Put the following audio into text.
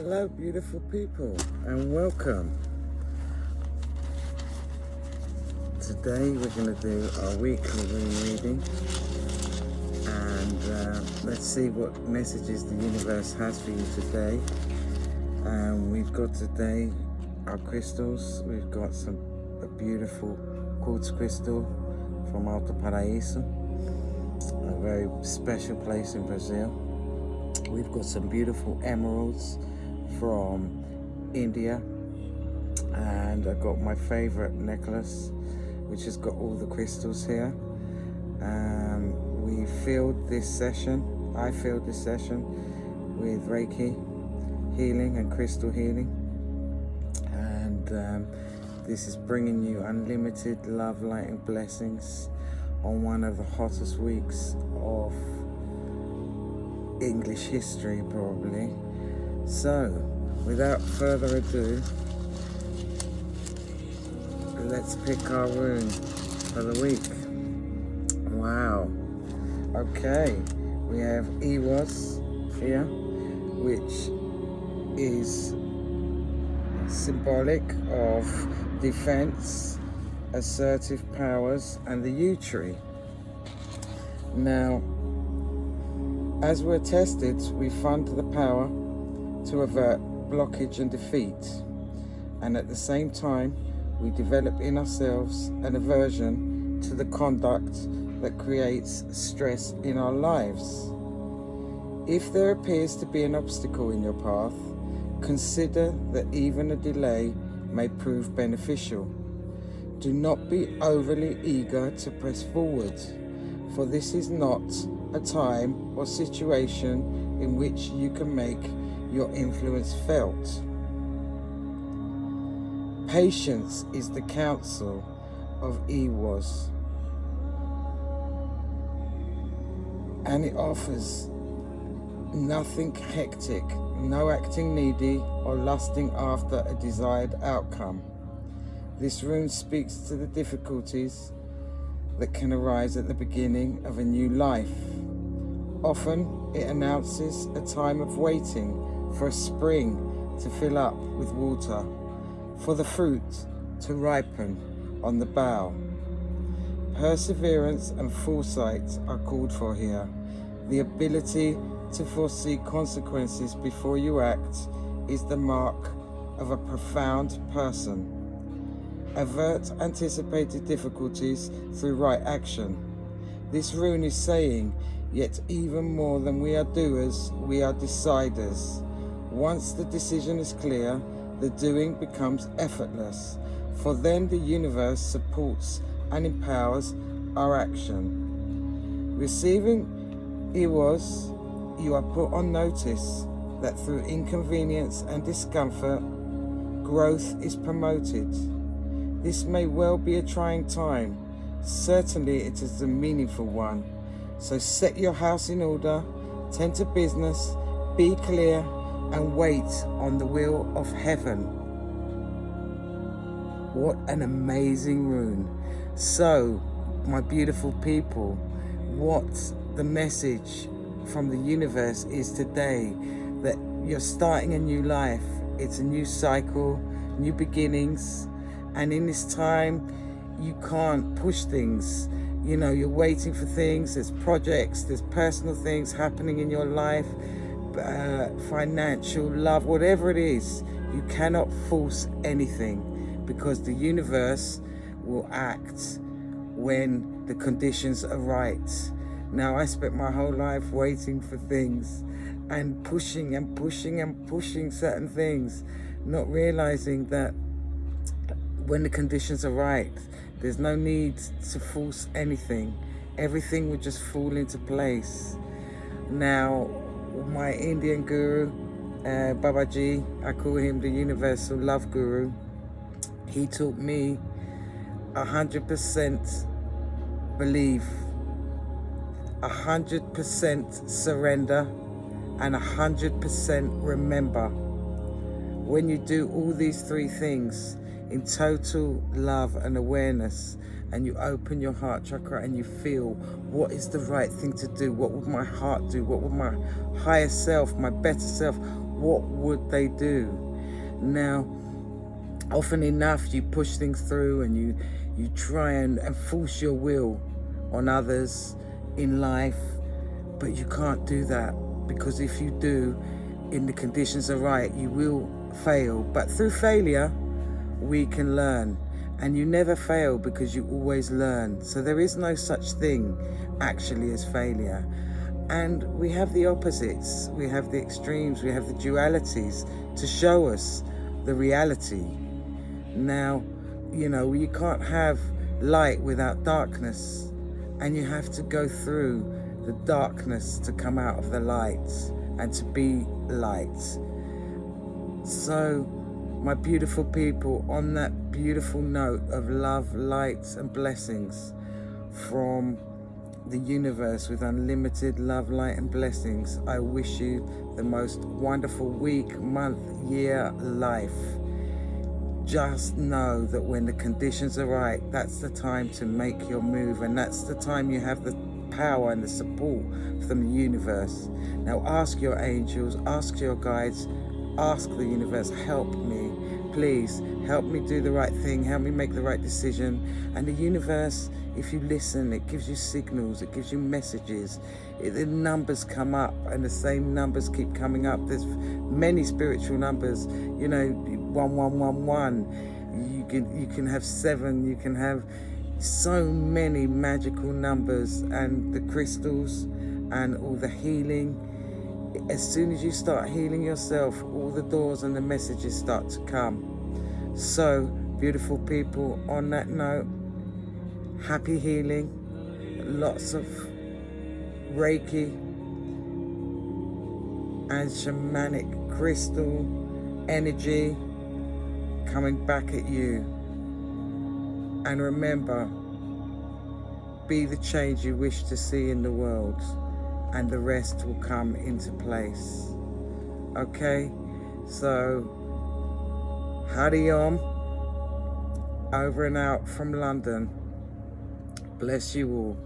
Hello beautiful people and welcome. Today we're going to do our weekly rune reading and let's see what messages the universe has for you today. We've got today our crystals. We've got a beautiful quartz crystal from Alto Paraíso, a very special place in Brazil. We've got some beautiful emeralds from India, and I got my favorite necklace which has got all the crystals here. We filled this session, I filled this session with Reiki healing and crystal healing, and this is bringing you unlimited love, light and blessings on one of the hottest weeks of English history probably. So without further ado, let's pick our rune for the week. Wow. Okay, we have Ewas here, which is symbolic of defense, assertive powers, and the yew tree. Now, as we're tested, we fund the power to avert blockage and defeat, and at the same time we develop in ourselves an aversion to the conduct that creates stress in our lives. If there appears to be an obstacle in your path, consider that even a delay may prove beneficial. Do not be overly eager to press forward, for this is not a time or situation in which you can make your influence felt. Patience is the counsel of Ewas, and it offers nothing hectic, no acting needy or lusting after a desired outcome. This rune speaks to the difficulties that can arise at the beginning of a new life. Often it announces a time of waiting for a spring to fill up with water, for the fruit to ripen on the bough. Perseverance and foresight are called for here. The ability to foresee consequences before you act is the mark of a profound person. Avert anticipated difficulties through right action. This rune is saying, yet even more than we are doers, we are deciders. Once the decision is clear, the doing becomes effortless, for then the universe supports and empowers our action. Receiving Ewas, you are put on notice that through inconvenience and discomfort, growth is promoted. This may well be a trying time. Certainly it is a meaningful one. So set your house in order, tend to business, be clear, and wait on the will of heaven. What an amazing rune. So, my beautiful people, what the message from the universe is today, that you're starting a new life. It's a new cycle, new beginnings, and in this time you can't push things. You know, you're waiting for things, there's projects, there's personal things happening in your life, financial, love, whatever it is. You cannot force anything, because the universe will act when the conditions are right. Now, I spent my whole life waiting for things and pushing and pushing and pushing certain things, not realizing that when the conditions are right, there's no need to force anything. Everything will just fall into place. Now, my Indian guru, Babaji, I call him the Universal Love Guru, he taught me 100% believe, 100% surrender, and 100% remember. When you do all these three things in total love and awareness, and you open your heart chakra and you feel what is the right thing to do, what would my heart do, what would my higher self, my better self, what would they do? Now, often enough, you push things through and you try and force your will on others in life, but you can't do that, because if you do, and the conditions are right, you will fail. But through failure, we can learn. And you never fail, because you always learn. So there is no such thing actually as failure. And we have the opposites, we have the extremes, we have the dualities to show us the reality. Now, you can't have light without darkness, and you have to go through the darkness to come out of the light and to be light. So, my beautiful people, on that beautiful note of love, light and blessings from the universe, with unlimited love, light and blessings, I wish you the most wonderful week, month, year, life. Just know that when the conditions are right, that's the time to make your move, and that's the time you have the power and the support from the universe. Now ask your angels, ask your guides, ask the universe, help me, please help me do the right thing, help me make the right decision. And the universe, if you listen, it gives you signals, it gives you messages, the numbers come up, and the same numbers keep coming up. There's many spiritual numbers, 1111, you can have 7, you can have so many magical numbers. And the crystals and all the healing, as soon as you start healing yourself, all the doors and the messages start to come. So, beautiful people, on that note, happy healing, lots of Reiki and shamanic crystal energy coming back at you. And remember, be the change you wish to see in the world, and the rest will come into place. Okay? So, Hari Om, over and out from London. Bless you all.